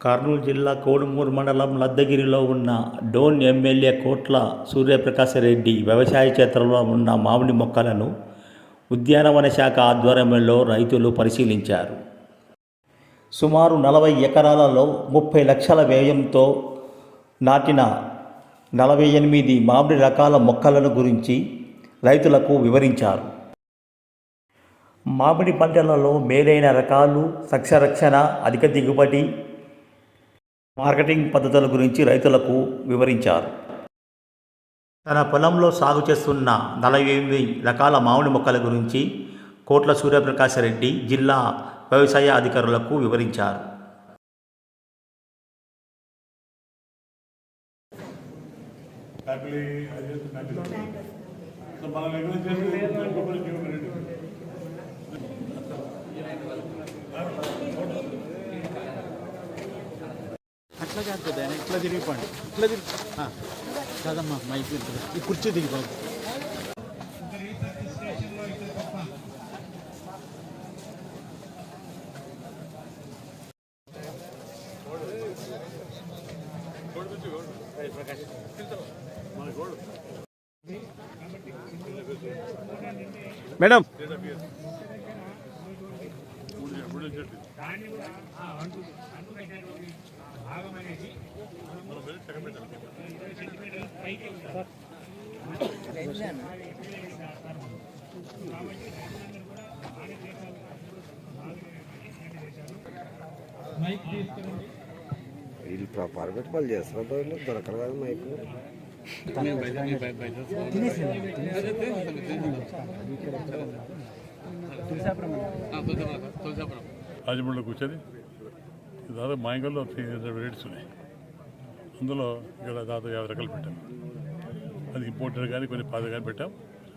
కర్నూలు జిల్లా కోడుమూరు మండలం లద్దగిరిలో ఉన్న డోన్ ఎమ్మెల్యే కోట్ల సూర్యప్రకాశరెడ్డి వ్యవసాయ క్షేత్రంలో ఉన్న మామిడి మొక్కలను ఉద్యానవన శాఖ ఆధ్వర్యంలో రైతులు పరిశీలించారు. సుమారు 40 ఎకరాలలో 30 లక్షల వ్యయంతో నాటిన 48 మామిడి రకాల మొక్కలను గురించి రైతులకు వివరించారు. మామిడి పంటలలో మేలైన రకాలు, సస్యరక్షణ, అధిక దిగుబడి, మార్కెటింగ్ పద్ధతుల గురించి రైతులకు వివరించారు. తన పొలంలో సాగు చేస్తున్న 48 రకాల మామిడి మొక్కల గురించి కోట్ల సూర్యప్రకాశరెడ్డి జిల్లా వ్యవసాయ అధికారులకు వివరించారు. అట్లా కాదు కదా, ఇట్లా తిరిగిపోండి, ఇట్లా తిరిగి కాదమ్మా మైక్ ఈ కుర్చీ దిగిపోదు. మేడం వీళ్ళు ప్రాపర్గా వాళ్ళు చేస్తున్నారు, వీళ్ళు దొరకరు కదా మైకు. రాజమండ్రిలో కూర్చొని దాదాపు మా ఇంట్లో 300 వెరైటీస్ ఉన్నాయి. అందులో ఇక్కడ దాదాపు 50 రకాలు పెట్టాం. అది ఇంపోర్టెడ్ కానీ కొన్ని పాత కానీ పెట్టాం.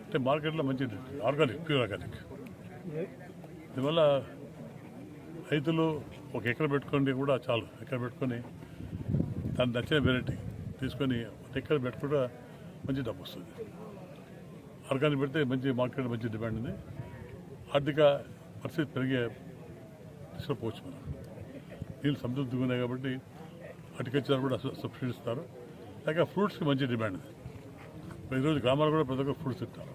అంటే మార్కెట్లో మంచి ఆర్గానిక్, ప్యూర్ ఆర్గానిక్. దీనివల్ల రైతులు ఒక ఎకర పెట్టుకుంటే కూడా చాలు, ఎకర పెట్టుకొని దాన్ని నచ్చిన వెరైటీ తీసుకొని ఎక్కడ పెట్టుకుంటే మంచి డబ్బు వస్తుంది. ఆర్గానిక్ పెడితే మంచి మార్కెట్, మంచి డిమాండ్ ఉంది. ఆర్థిక పరిస్థితి పెరిగే దిశలో పోవచ్చు. మనం నీళ్ళు సమృద్ధిగా ఉన్నాయి కాబట్టి హార్టికల్చర్ కూడా సబ్సిడీ ఇస్తారు. లేక ఫ్రూట్స్కి మంచి డిమాండ్ ఉంది. ఈరోజు గ్రామాలు కూడా ప్రతి ఒక్క ఫ్రూట్స్ తింటారు.